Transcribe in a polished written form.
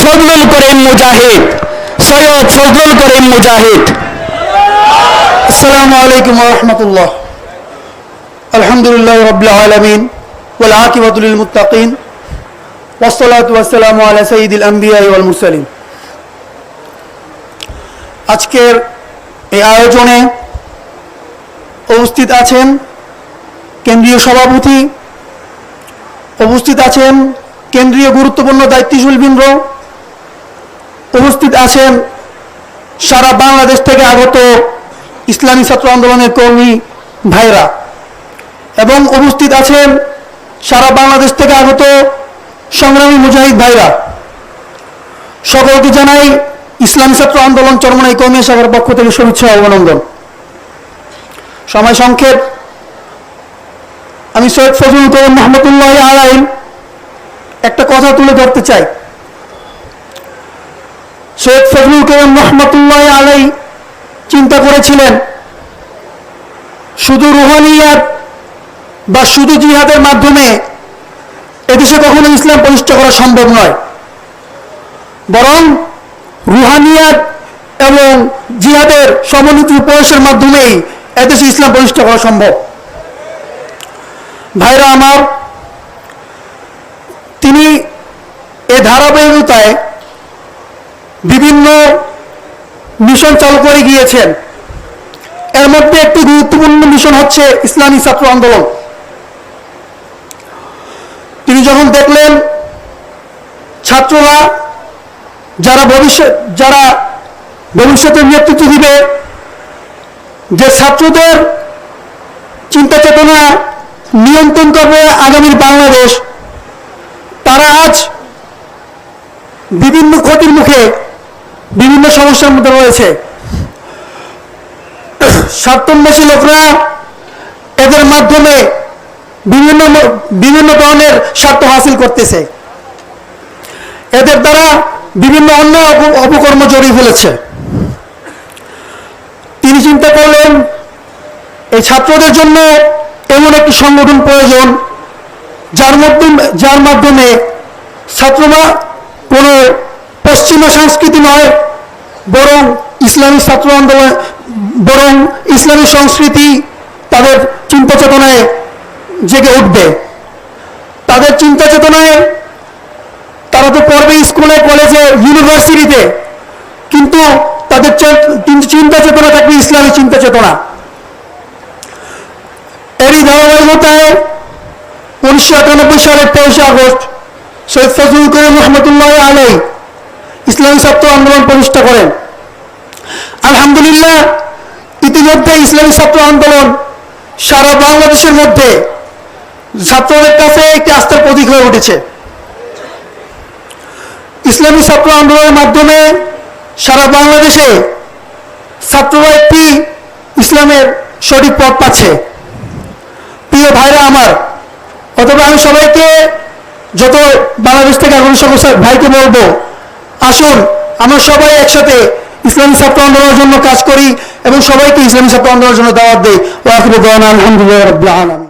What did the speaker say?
ফজলুল করিম মুজাহিদ, সৈয়দ ফজলুল করিম মুজাহিদ। আসসালামু আলাইকুম ওয়া রাহমাতুল্লাহ। আলহামদুলিল্লাহি রাব্বিল আলামিন ওয়াল আকিবাতু লিল মুত্তাকিন ওয়াসসালাতু ওয়াসসালামু আলা সাইয়্যিদিল আমবিয়া ওয়াল মুরসালিন। আজকের এই আয়োজনে উপস্থিত আছেন কেন্দ্রীয় সভাপতি, উপস্থিত আছেন কেন্দ্রীয় গুরুত্বপূর্ণ দায়িত্বশীলবৃন্দ, উপস্থিত আছেন সারা বাংলাদেশ থেকে আগত ইসলামী ছাত্র আন্দোলনের কর্মী ভাইরা, এবং উপস্থিত আছেন সারা বাংলাদেশ থেকে আগত সংগ্রামী মুজাহিদ ভাইরা। সকলকে জানাই ইসলামী ছাত্র আন্দোলন চরমনাই কর্মী শাখার পক্ষ থেকে শুভেচ্ছা ও অভিনন্দন। সময় সংক্ষেপ, আমি সৈয়দ ফজলুল করিম রহমতুল্লাহ আলাইহি একটা কথা তুলে ধরতে চাই। সৈয়দ ফজলুল করিম রহমতুল্লাহ আলাইহি চিন্তা করেছিলেন শুধু রুহানিয়াত বা শুধু জিহাদের মাধ্যমে এদেশে কখনো ইসলাম প্রতিষ্ঠা করা সম্ভব নয়, বরং রুহানিয়াত এবং জিহাদের সমন্বিত প্রয়াসের মাধ্যমেই এদেশে ইসলাম প্রতিষ্ঠা করা সম্ভব। ভাইরা আমার, তিনি এ ধারাবাহিকতায় বিভিন্ন মিশন চালু করে গিয়েছেন। এর মধ্যে একটি গুরুত্বপূর্ণ মিশন হচ্ছে ইসলামী ছাত্র আন্দোলন। তিনি যখন দেখলেন ছাত্ররা যারা ভবিষ্যতের নেতৃত্ব দিবে, যে ছাত্রদের চিন্তা চেতনা নিয়ন্ত্রণ করবে আগামীর বাংলাদেশ, তারা আজ বিভিন্ন ক্ষতির মুখে, বিভিন্ন সমস্যার মধ্যে রয়েছে। স্বার্থন্বেষী লোকরা এদের মাধ্যমে বিভিন্ন ধরনের স্বার্থ হাসিল করতেছে, এদের দ্বারা বিভিন্ন অন্য অপকর্ম জড়িয়ে ফেলেছে। তিনি চিন্তা করলেন এই ছাত্রদের জন্য এমন একটি সংগঠন প্রয়োজন যার মাধ্যমে ছাত্ররা কোনো পশ্চিমা সংস্কৃতি নয়, বরং ইসলামী ছাত্র আন্দোলন, বরং ইসলামী সংস্কৃতি তাদের চিন্তা চেতনায় জেগে উঠবে। তাদের চিন্তা চেতনায় তারা তো পড়বে স্কুলে, কলেজে, ইউনিভার্সিটিতে, কিন্তু তাদের চিন্তা চেতনা থাকবে ইসলামী চিন্তা চেতনা। এরই ধারাবাহিকতায় 1991 সালের 23 আগস্ট সৈয়দ ফজলুল করিম রহমতুল্লাহ আলাইহি ইসলামী ছাত্র আন্দোলন প্রতিষ্ঠা করেন। আলহামদুলিল্লাহ, ইতিমধ্যে ইসলামী ছাত্র আন্দোলন সারা বাংলাদেশের মধ্যে ছাত্রদের কাছে একটি আস্থার প্রতীক হয়ে উঠেছে। ইসলামী ছাত্র আন্দোলনের মাধ্যমে সারা বাংলাদেশে ছাত্ররা একটি ইসলামের সঠিক পথ পাচ্ছে। প্রিয় ভাইরা আমার, অথবা আমি সবাইকে, যত বাংলাদেশ থেকে আগত সকল ভাইকে বলবো, আসুন আমরা সবাই একসাথে ইসলামী ছাত্র আন্দোলনের জন্য কাজ করি এবং সবাইকে ইসলামী ছাত্র আন্দোলনের জন্য দাওয়াত দেই। ওয়া আখিরু দাওয়ানা আলহামদুলিল্লাহি রাব্বিল আলামিন।